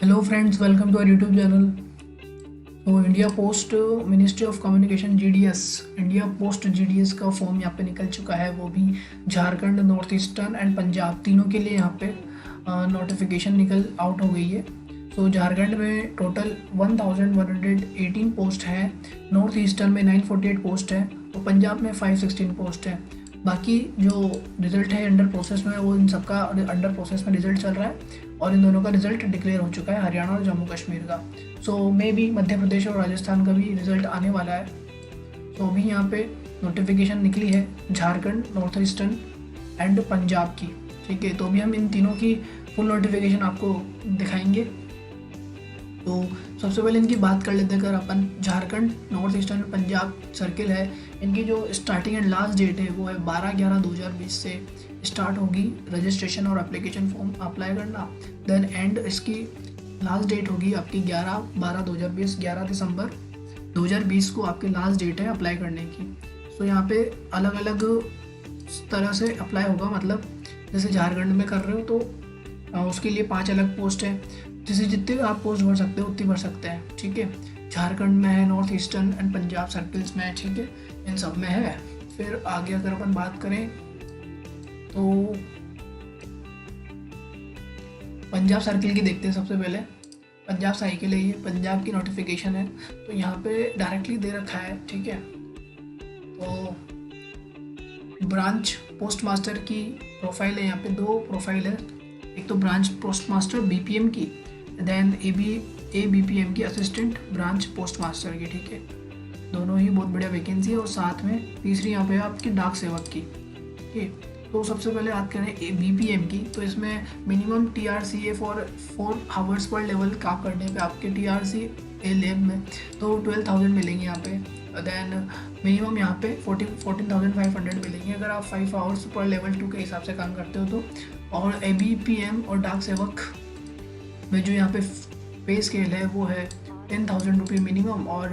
Hello friends, welcome to our YouTube channel. तो India post ministry of communication GDS, India post GDS का form यहाँ पे निकल चुका है। वो भी Jharkhand, north eastern and Punjab तीनों के लिए यहाँ पे नोटिफिकेशन निकल आउट हो गई है। तो झारखंड में टोटल 1118 पोस्ट है, नॉर्थ ईस्टर्न में 948 पोस्ट है और पंजाब में 516 पोस्ट है। बाकी जो रिजल्ट है अंडर प्रोसेस में, वो इन सबका अंडर प्रोसेस में रिजल्ट चल रहा है और इन दोनों का रिजल्ट डिक्लेयर हो चुका है, हरियाणा और जम्मू कश्मीर का। सो मे भी मध्य प्रदेश और राजस्थान का भी रिजल्ट आने वाला है। तो अभी यहाँ पे नोटिफिकेशन निकली है Jharkhand, north eastern and Punjab की। ठीक है, तो अभी हम इन तीनों की फुल नोटिफिकेशन आपको दिखाएंगे। तो सबसे पहले इनकी बात कर लेते हैं। अगर अपन Jharkhand, north eastern, Punjab circle है, इनकी जो स्टार्टिंग एंड लास्ट डेट है वो है 12/11/2020 से स्टार्ट होगी रजिस्ट्रेशन और एप्लीकेशन फॉर्म अप्लाई करना। देन एंड इसकी लास्ट डेट होगी आपकी 11/12/2020, 11 दिसंबर 2020 को आपकी लास्ट डेट है अप्लाई करने की। सो यहाँ पे अलग अलग तरह से अप्लाई होगा, मतलब जैसे झारखंड में कर रहे हो तो उसके लिए 5 अलग पोस्ट है। जैसे जितने आप पोस्ट भर सकते हो उतनी भर सकते हैं। ठीक है, झारखंड में है, north eastern and Punjab circles में है। ठीक है, इन सब में है। फिर आगे अगर अपन बात करें तो पंजाब सर्किल की देखते हैं। सबसे पहले पंजाब साइकिल है, ये पंजाब की नोटिफिकेशन है। तो यहाँ पे डायरेक्टली दे रखा है। ठीक है, तो ब्रांच पोस्ट मास्टर की प्रोफाइल है, यहाँ पे 2 प्रोफाइल है। एक तो ब्रांच पोस्ट मास्टर बीपीएम की, देन एबीपीएम की असिस्टेंट ब्रांच पोस्ट मास्टर की। ठीक है, दोनों ही बहुत बढ़िया वैकेंसी है। और साथ में तीसरी यहाँ पे आपकी डाक सेवक की। ठीक है, तो सबसे पहले बात करें बीपीएम की, तो इसमें मिनिमम टीआरसीए फॉर 4 आवर्स पर लेवल काम करने पे आपके टीआरसी लैब में तो 12,000 मिलेंगे यहाँ पे। देन मिनिमम यहाँ पे 14,500 मिलेंगे अगर आप 5 आवर्स पर लेवल 2 के हिसाब से काम करते हो तो। और एबीपीएम और डाक सेवक में जो यहाँ पे पे स्केल है वो है 10,000 रुपये मिनिमम और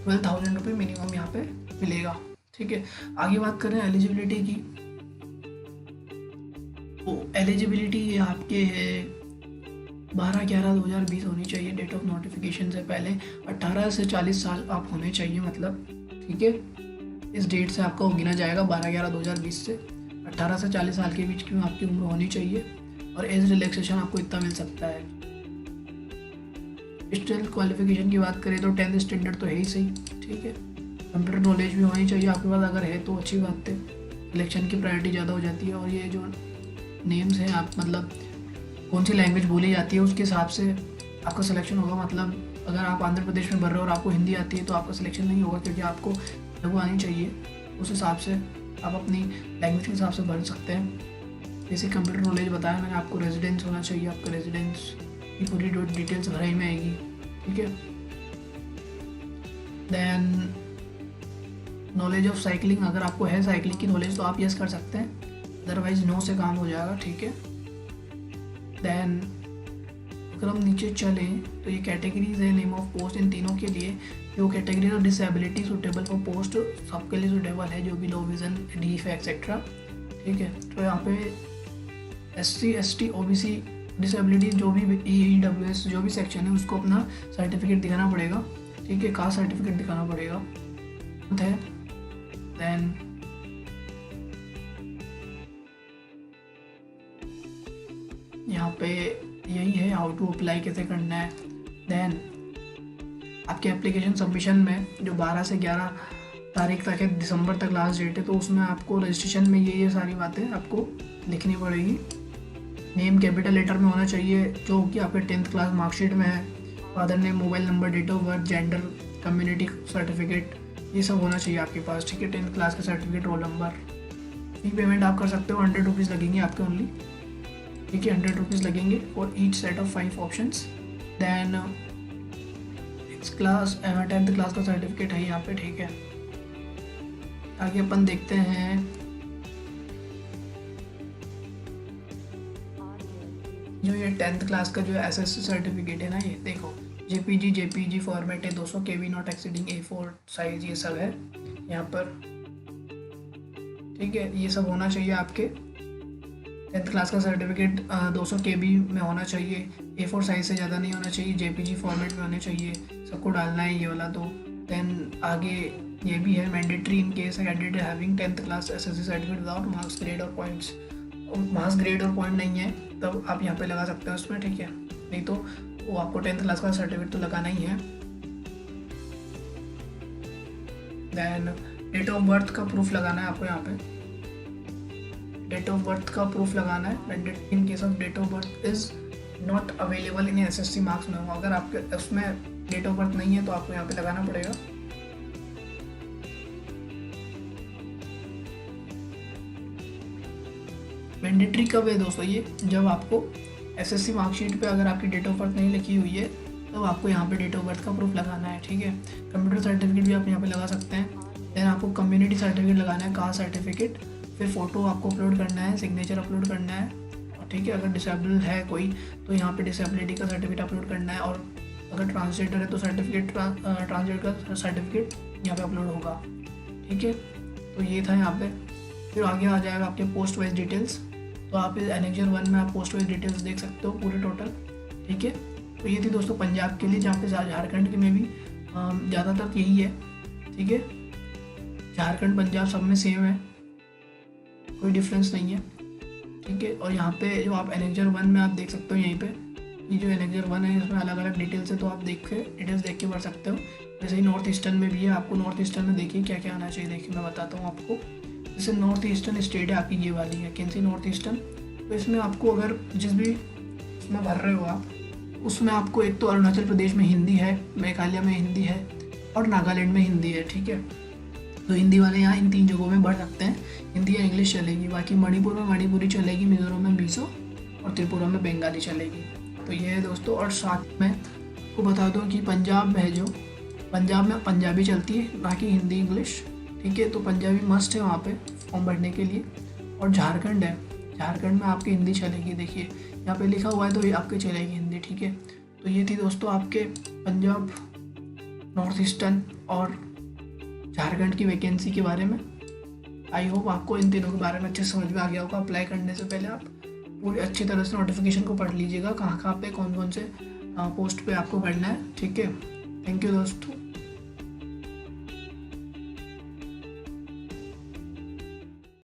12,000 रुपये मिनिमम यहाँ पे मिलेगा। ठीक है, आगे बात करें एलिजिबिलिटी की, तो एलिजिबिलिटी आपके है 12/11/2020 होनी चाहिए डेट ऑफ नोटिफिकेशन से पहले। 18 से 40 साल आप होने चाहिए, मतलब। ठीक है, इस डेट से आपका गिना जाएगा 12/11/2020 से। 18 से 40 साल के बीच की आपकी उम्र होनी चाहिए और एज रिलैक्सेशन आपको इतना मिल सकता है। स्टेट क्वालिफिकेशन की बात करें तो 10th स्टैंडर्ड तो है ही सही। ठीक है, कंप्यूटर नॉलेज भी होनी चाहिए आपके पास, अगर है तो अच्छी बात है। सिलेक्शन की प्रायोरिटी ज़्यादा हो जाती है। और ये जो नेम्स हैं, आप मतलब कौन सी लैंग्वेज बोली जाती है उसके हिसाब से आपका सिलेक्शन होगा। मतलब अगर आप आंध्र प्रदेश में भर रहे हो और आपको हिंदी आती है तो आपका सिलेक्शन नहीं होगा, क्योंकि आपको तेलुगु आनी चाहिए। उस हिसाब से आप अपनी लैंग्वेज के हिसाब से भर सकते हैं। जैसे कंप्यूटर नॉलेज बताया मैंने आपको, रेजिडेंस होना चाहिए। आपका रेजिडेंस की पूरी डिटेल्स भराई में आएगी। ठीक है, देन नॉलेज ऑफ साइकिलिंग, अगर आपको है साइकिलिंग की नॉलेज तो आप यस कर सकते हैं, अदरवाइज नो से काम हो जाएगा। ठीक है, देन अगर हम नीचे चलें तो ये कैटेगरीज है नेम ऑफ पोस्ट इन तीनों के लिए। जो categories of disability suitable for post सबके लिए सुटेबल है, जो भी लो विजन, डीफ एक्सेट्रा। ठीक है, तो यहाँ पे SC ST OBC डिसेबिलिटी जो भी EWS जो भी सेक्शन है उसको अपना सर्टिफिकेट दिखाना पड़ेगा। ठीक है, कास्ट सर्टिफिकेट दिखाना पड़ेगा है। देन यहाँ पे यही है हाउ टू अप्लाई कैसे करना है। देन आपके एप्लीकेशन सबमिशन में जो 12 से 11 तारीख तक है, दिसंबर तक लास्ट डेट है, तो उसमें आपको रजिस्ट्रेशन में ये सारी बातें आपको लिखनी पड़ेगी। नेम कैपिटल लेटर में होना चाहिए जो कि आपके 10th क्लास मार्कशीट में है। Father name, mobile number, date of birth, gender, community certificate, ये सब होना चाहिए आपके पास। ठीक है, 10th क्लास का certificate, roll number. Fee payment आप कर सकते हो, 100 रुपीज़ लगेंगे आपके ओनली। ठीक है, 100 रुपीज़ लगेंगे for each set of 5 options. Then 10th class का सर्टिफिकेट है यहाँ पे। ठीक है, आगे अपन देखते हैं जो ये 10th क्लास का जो SSC सर्टिफिकेट है ना, ये देखो JPG फॉर्मेट है, 200 KB not exceeding A4 size, ये सब है यहाँ पर। ठीक है, ये सब होना चाहिए आपके। 10th क्लास का सर्टिफिकेट 200 KB में होना चाहिए, A4 साइज से ज़्यादा नहीं होना चाहिए, JPG फॉर्मेट में होने चाहिए, सबको डालना है ये वाला। तो देन आगे ये भी है mandatory in case candidate having 10th class SSC certificate without marks grade और पॉइंट्स। मार्क्स ग्रेड और पॉइंट नहीं है तब आप यहाँ पे लगा सकते हैं उसमें, ठीक है, नहीं तो वो आपको 10th क्लास का सर्टिफिकेट तो लगाना ही है। देन डेट ऑफ बर्थ का प्रूफ लगाना है आपको, यहाँ पे डेट ऑफ बर्थ का प्रूफ लगाना है। Mandatory in case of date of birth is not available in SSC marks में हो, अगर आपके उसमें डेट ऑफ बर्थ नहीं है तो आपको यहाँ पे लगाना पड़ेगा। मैंडेटरी कब है दोस्तों, ये जब आपको SSC मार्कशीट पे अगर आपकी डेट ऑफ बर्थ नहीं लिखी हुई है तो आपको यहाँ पे डेट ऑफ बर्थ का प्रूफ लगाना है, ठीक है। कंप्यूटर सर्टिफिकेट भी आप यहाँ पे लगा सकते हैं। देन आपको कम्युनिटी सर्टिफिकेट लगाना है, कास्ट सर्टिफिकेट, फिर फ़ोटो आपको अपलोड करना है, सिग्नेचर अपलोड करना है, और ठीक है, अगर डिसेबल है कोई तो यहाँ पे डिसेबिलिटी का सर्टिफिकेट अपलोड करना है, और अगर ट्रांसजेंडर है तो ट्रांसजेंडर का सर्टिफिकेट यहाँ पे अपलोड होगा, ठीक है। तो ये था यहाँ पे। फिर आगे आ जाएगा आपके पोस्ट वाइज डिटेल्स, तो आप एनेक्जर 1 में आप पोस्ट वाइज डिटेल्स देख सकते हो पूरे टोटल, ठीक है। तो ये थी दोस्तों पंजाब के लिए, जहाँ पे झारखंड के में भी ज़्यादातर यही है, ठीक है। झारखंड पंजाब सब में सेम है, कोई डिफरेंस नहीं है, ठीक है। और यहाँ पे जो आप एनेक्जर 1 में आप देख सकते हो, यहीं पे ये जो एनेक्जर 1 है इसमें अलग अलग डिटेल्स है, तो आप डिटेल्स देख के पढ़ सकते हो। वैसे ही नॉर्थ ईस्टर्न में भी है, आपको नॉर्थ ईस्टर्न में देखिए क्या क्या आना चाहिए, देखिए मैं बताता हूँ आपको। जैसे नॉर्थ ईस्टर्न स्टेट है आपकी ये वाली है, कैंसी नॉर्थ ईस्टर्न, तो इसमें आपको अगर जिस भी इसमें भर रहे हो आप, उसमें आपको एक तो अरुणाचल प्रदेश में हिंदी है, मेघालय में हिंदी है, और नागालैंड में हिंदी है, ठीक है। तो हिंदी वाले यहाँ इन 3 जगहों में भर सकते हैं, हिंदी या इंग्लिश चलेगी। बाकी मणिपुर में मणिपुरी चलेगी, मिजोरम में मिजो, और त्रिपुरा में बंगाली चलेगी। तो ये है दोस्तों। और साथ में आपको बता दूँ कि पंजाब में है जो, पंजाब में पंजाबी चलती है, ना कि हिंदी इंग्लिश, ठीक है। तो पंजाबी मस्ट है वहाँ पे फॉर्म भरने के लिए। और झारखंड है, झारखंड में आपकी हिंदी चलेगी, देखिए यहाँ पे लिखा हुआ है तो ये आपके चलेगी हिंदी, ठीक है। तो ये थी दोस्तों आपके पंजाब, नॉर्थ ईस्टर्न और झारखंड की वैकेंसी के बारे में। आई होप आपको इन तीनों के बारे में अच्छे समझ में आ गया होगा। अप्लाई करने से पहले आप पूरी अच्छी तरह से नोटिफिकेशन को पढ़ लीजिएगा, कहाँ कहाँ पे कौन कौन से पोस्ट पे आपको पढ़ना है, ठीक है। थैंक यू दोस्तों।